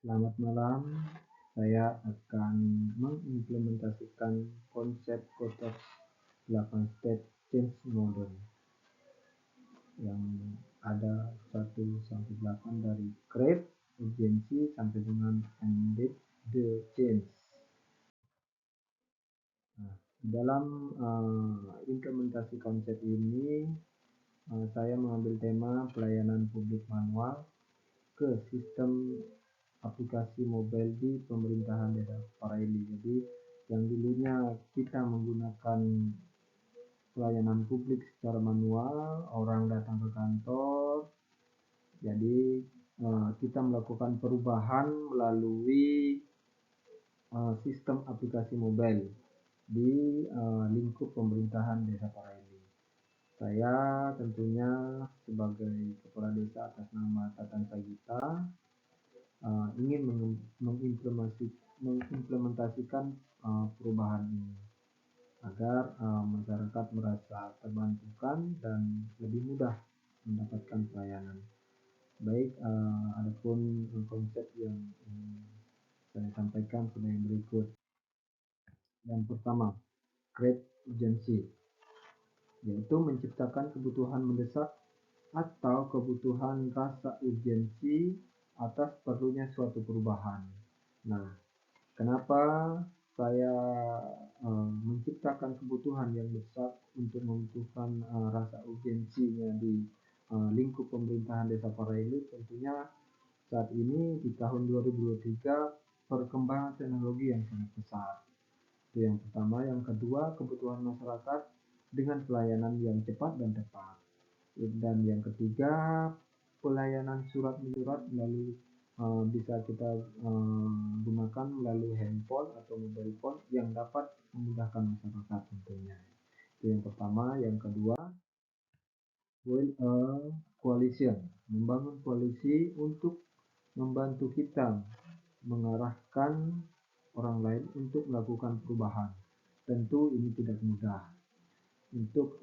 Selamat malam, saya akan mengimplementasikan konsep kotak 8 step change model yang ada 1-8 dari create, urgency, sampai dengan ended the change. Nah, dalam implementasi konsep ini, saya mengambil tema pelayanan publik manual ke sistem aplikasi mobile di pemerintahan daerah Paraili. Jadi yang dulunya kita menggunakan pelayanan publik secara manual, orang datang ke kantor, jadi kita melakukan perubahan melalui sistem aplikasi mobile di lingkup pemerintahan desa Paraili. Saya tentunya sebagai kepala desa atas nama Tatan Sagita ingin mengimplementasikan perubahan ini agar masyarakat merasa terbantukan dan lebih mudah mendapatkan pelayanan. Baik, adapun konsep yang saya sampaikan sebagai berikut. Yang pertama, create urgency, yaitu menciptakan kebutuhan mendesak atau kebutuhan rasa urgensi atas perlunya suatu perubahan. Nah, kenapa saya menciptakan kebutuhan yang besar untuk membutuhkan rasa urgensinya di lingkup pemerintahan Desa Paraili? Tentunya saat ini di tahun 2023 perkembangan teknologi yang sangat besar. Itu yang pertama. Yang kedua, kebutuhan masyarakat dengan pelayanan yang cepat dan tepat. Dan yang ketiga, pelayanan surat menyurat melalui bisa kita gunakan melalui handphone atau mobile phone yang dapat memudahkan masyarakat tentunya. Itu yang pertama. Yang kedua, build a coalition, membangun koalisi untuk membantu kita mengarahkan orang lain untuk melakukan perubahan. Tentu ini tidak mudah. Untuk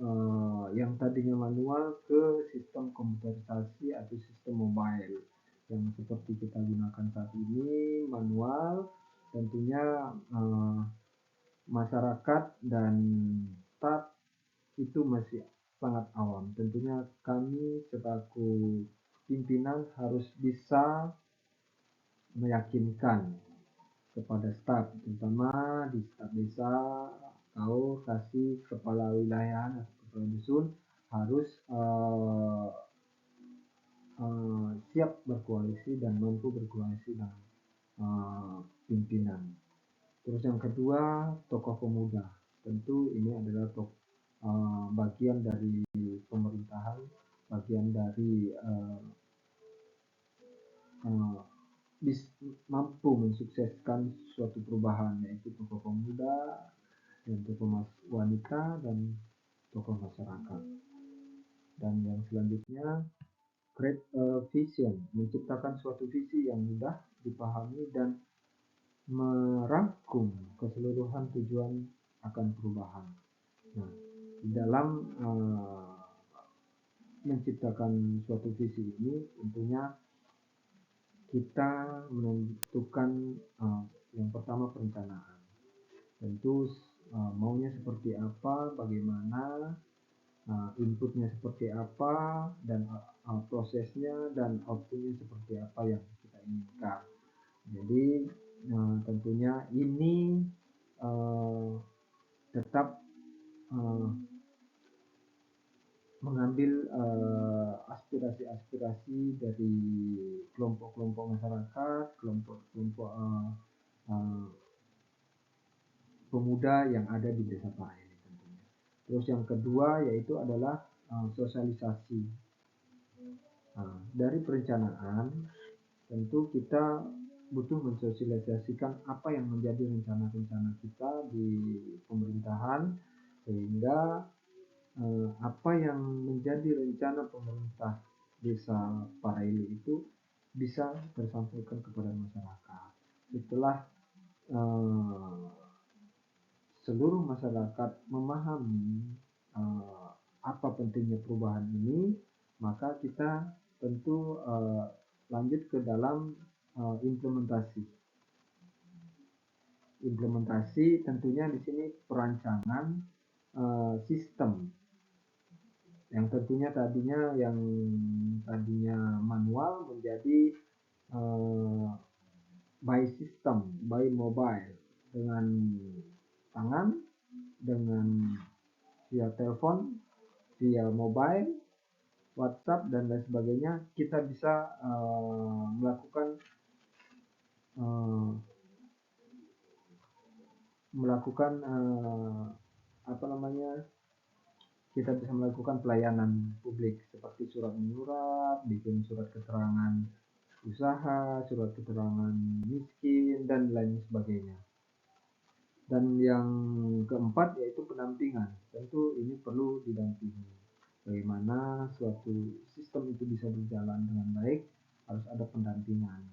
yang tadinya manual ke sistem komputerisasi atau sistem mobile yang seperti kita gunakan saat ini manual, tentunya masyarakat dan staf itu masih sangat awam. Tentunya kami selaku pimpinan harus bisa meyakinkan kepada staf, terutama di staf desa atau kasih kepala wilayah atau kepala dusun harus siap berkoalisi dan mampu berkoalisi dengan pimpinan. Terus yang kedua, tokoh pemuda. Tentu ini adalah bagian dari pemerintahan, bagian dari mampu mensukseskan suatu perubahan, yaitu tokoh pemuda dan tokoh wanita dan tokoh masyarakat. Dan yang selanjutnya, create a vision, menciptakan suatu visi yang mudah dipahami dan merangkum keseluruhan tujuan akan perubahan. Nah, di dalam menciptakan suatu visi ini tentunya kita menentukan yang pertama perencanaan. Tentu maunya seperti apa, bagaimana, inputnya seperti apa, dan prosesnya dan outputnya seperti apa yang kita inginkan. Jadi tentunya ini tetap mengambil aspirasi-aspirasi dari kelompok-kelompok masyarakat, kelompok-kelompok pemuda yang ada di desa Paraili tentunya. Terus yang kedua yaitu adalah sosialisasi. Dari perencanaan tentu kita butuh mensosialisasikan apa yang menjadi rencana-rencana kita di pemerintahan, sehingga apa yang menjadi rencana pemerintah desa Paraili itu bisa tersampaikan kepada masyarakat. Setelah seluruh masyarakat memahami apa pentingnya perubahan ini, maka kita tentu lanjut ke dalam implementasi. Implementasi tentunya di sini perancangan sistem yang tentunya yang tadinya manual menjadi by system, by mobile, dengan tangan, dengan via telepon, via mobile, WhatsApp dan lain sebagainya, kita bisa melakukan kita bisa melakukan pelayanan publik seperti surat menyurat, bikin surat keterangan usaha, surat keterangan miskin, dan lain sebagainya. Dan yang keempat yaitu pendampingan. Tentu ini perlu didampingi. Bagaimana suatu sistem itu bisa berjalan dengan baik, harus ada pendampingan.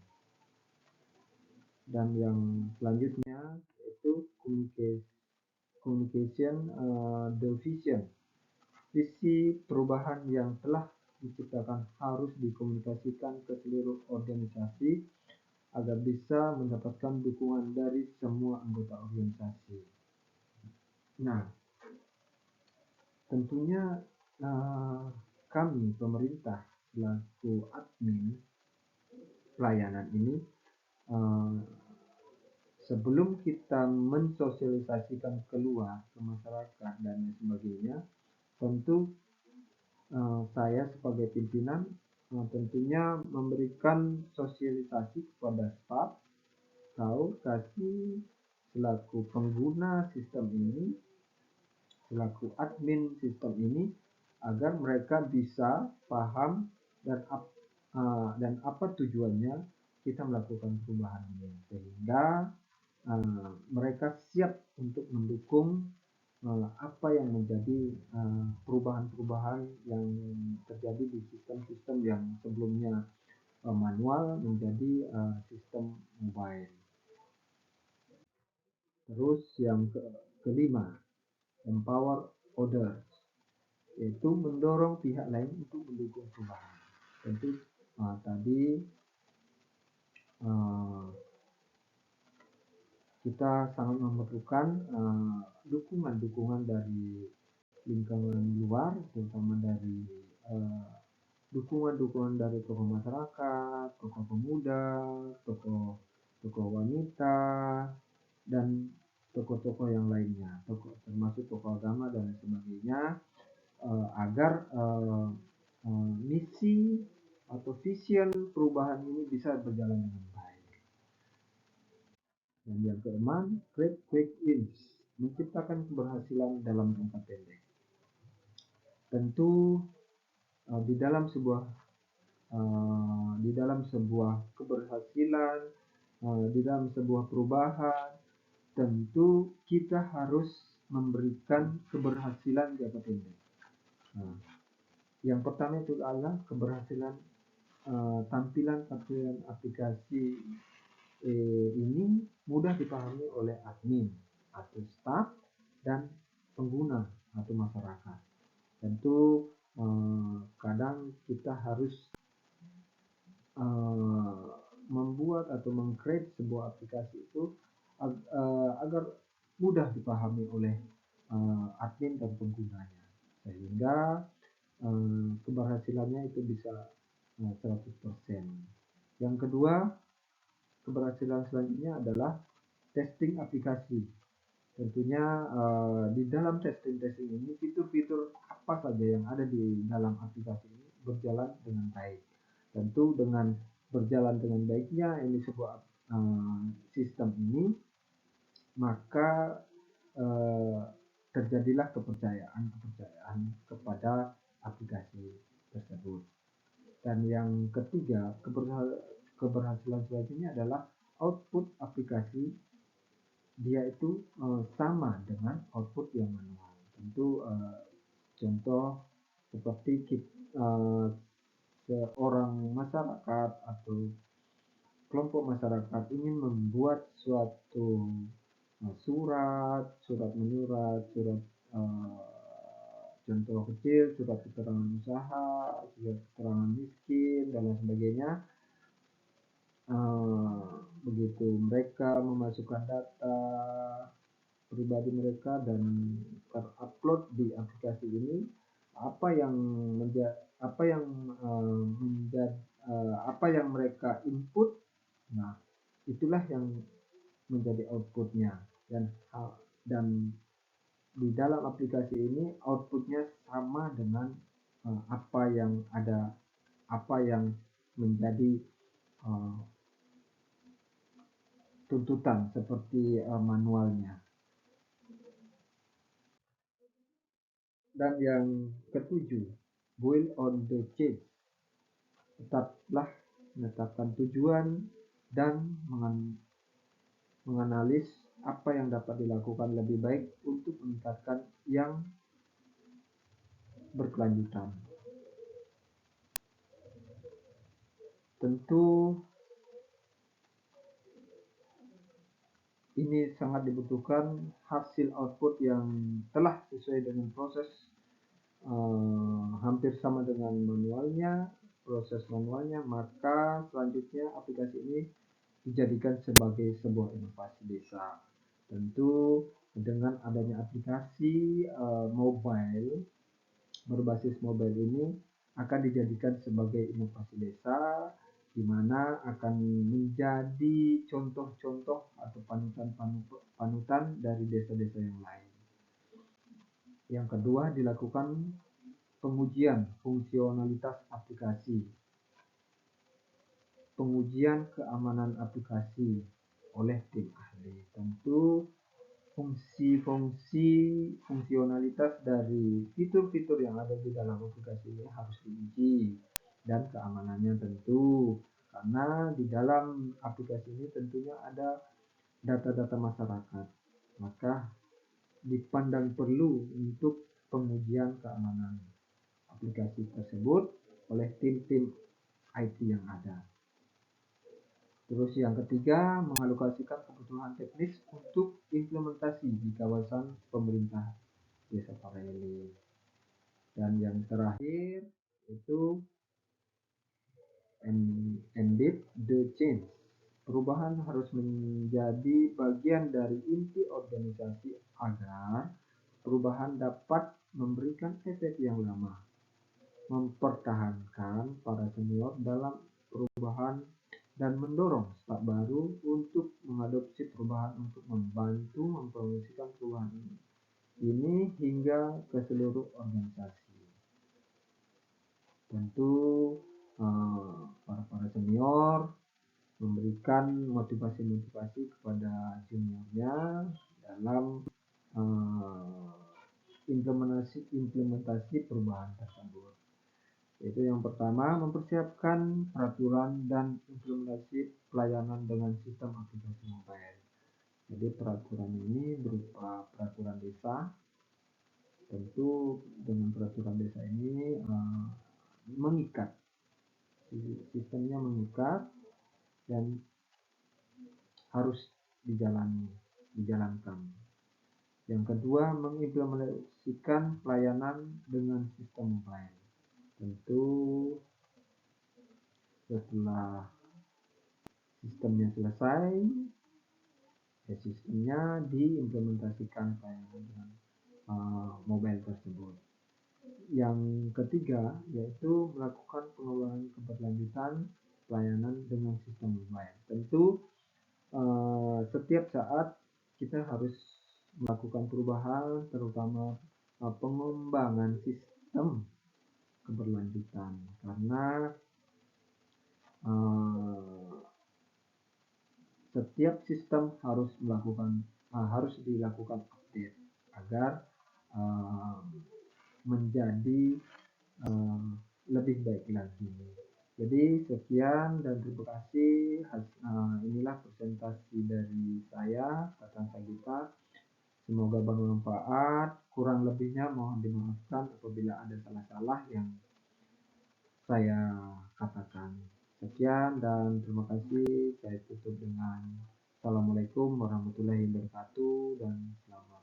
Dan yang selanjutnya yaitu communication division. Visi perubahan yang telah diciptakan harus dikomunikasikan ke seluruh organisasi agar bisa mendapatkan dukungan dari semua anggota organisasi. Nah, tentunya kami pemerintah selaku admin pelayanan ini sebelum kita mensosialisasikan keluar ke masyarakat dan lain sebagainya, tentu saya sebagai pimpinan tentunya memberikan sosialisasi kepada staf, kasih selaku pengguna sistem ini, selaku admin sistem ini, agar mereka bisa paham dan apa tujuannya kita melakukan perubahan ini, sehingga mereka siap untuk mendukung apa yang menjadi perubahan-perubahan yang terjadi di sistem-sistem yang sebelumnya manual menjadi sistem mobile. Terus yang kelima, empower others, yaitu mendorong pihak lain untuk mendukung perubahan. Tentu tadi kita sangat memerlukan dukungan dari lingkungan luar, terutama dari dukungan dari tokoh masyarakat, tokoh pemuda, tokoh wanita, dan tokoh-tokoh yang lainnya, termasuk tokoh agama dan sebagainya, agar misi atau vision perubahan ini bisa berjalan dengan baik. Dan yang keenam, create quick wins, menciptakan keberhasilan dalam jangka pendek. Tentu di dalam sebuah keberhasilan, di dalam sebuah perubahan, tentu kita harus memberikan keberhasilan jangka pendek. Yang pertama itu adalah keberhasilan tampilan aplikasi ini mudah dipahami oleh admin atau staf dan pengguna atau masyarakat. Tentu kadang kita harus membuat atau meng-create sebuah aplikasi itu agar mudah dipahami oleh admin dan penggunanya, sehingga keberhasilannya itu bisa 100%. Yang kedua, keberhasilan selanjutnya adalah testing aplikasi. Tentunya di dalam testing ini fitur-fitur apa saja yang ada di dalam aplikasi ini berjalan dengan baik. Tentu dengan berjalan dengan baiknya ini sebuah sistem ini, maka terjadilah kepercayaan kepada aplikasi tersebut. Dan yang ketiga, keberhasilan selanjutnya adalah output aplikasi dia itu sama dengan output yang manual. Tentu contoh seperti seorang masyarakat atau kelompok masyarakat ingin membuat suatu surat menyurat, contoh kecil, surat keterangan usaha, surat keterangan miskin, dan lain sebagainya. begitu mereka memasukkan data pribadi mereka dan terupload di aplikasi ini, apa yang apa yang menjadi apa yang mereka input, nah itulah yang menjadi outputnya. Dan di dalam aplikasi ini outputnya sama dengan apa yang ada, apa yang menjadi tuntutan seperti manualnya. Dan yang ketujuh, build on the change. Tetaplah menetapkan tujuan dan menganalisis apa yang dapat dilakukan lebih baik untuk meningkatkan yang berkelanjutan. Tentu ini sangat dibutuhkan hasil output yang telah sesuai dengan proses hampir sama dengan proses manualnya, maka selanjutnya aplikasi ini dijadikan sebagai sebuah inovasi desa. Tentu dengan adanya aplikasi mobile berbasis mobile ini akan dijadikan sebagai inovasi desa, di mana akan menjadi contoh-contoh atau panutan dari desa-desa yang lain. Yang kedua, dilakukan pengujian fungsionalitas aplikasi. Pengujian keamanan aplikasi oleh tim ahli. Tentu fungsionalitas dari fitur-fitur yang ada di dalam aplikasi ini harus diuji, dan keamanannya tentu, karena di dalam aplikasi ini tentunya ada data-data masyarakat, maka dipandang perlu untuk pengujian keamanan aplikasi tersebut oleh tim-tim IT yang ada. Terus yang ketiga, mengalokasikan kebutuhan teknis untuk implementasi di kawasan pemerintah Desa Pareli. Dan yang terakhir itu embed the change. Perubahan harus menjadi bagian dari inti organisasi agar perubahan dapat memberikan efek yang lama. Mempertahankan para senior dalam perubahan dan mendorong staf baru untuk mengadopsi perubahan untuk membantu mempromosikan perubahan ini hingga ke seluruh organisasi. Tentu para senior memberikan motivasi-motivasi kepada juniornya dalam implementasi perubahan tersebut. Yaitu yang pertama, mempersiapkan peraturan dan implementasi pelayanan dengan sistem aplikasi mobile. Jadi peraturan ini berupa peraturan desa. Tentu dengan peraturan desa ini mengikat, sistemnya mengikat dan harus dijalankan. Yang kedua, mengimplementasikan pelayanan dengan sistem mobile. Tentu setelah sistemnya selesai, sistemnya diimplementasikan pelayanan dengan mobile tersebut. Yang ketiga, yaitu melakukan pengembangan keberlanjutan pelayanan dengan sistem mobile. Tentu setiap saat kita harus melakukan perubahan, terutama pengembangan sistem keberlanjutan, karena setiap sistem harus dilakukan update agar menjadi lebih baik lagi. Jadi sekian dan terima kasih. Inilah presentasi dari saya, Tatang Sagita. Semoga bermanfaat. Kurang lebihnya mohon dimaafkan apabila ada salah-salah yang saya katakan. Sekian dan terima kasih. Saya tutup dengan Assalamualaikum warahmatullahi wabarakatuh dan selamat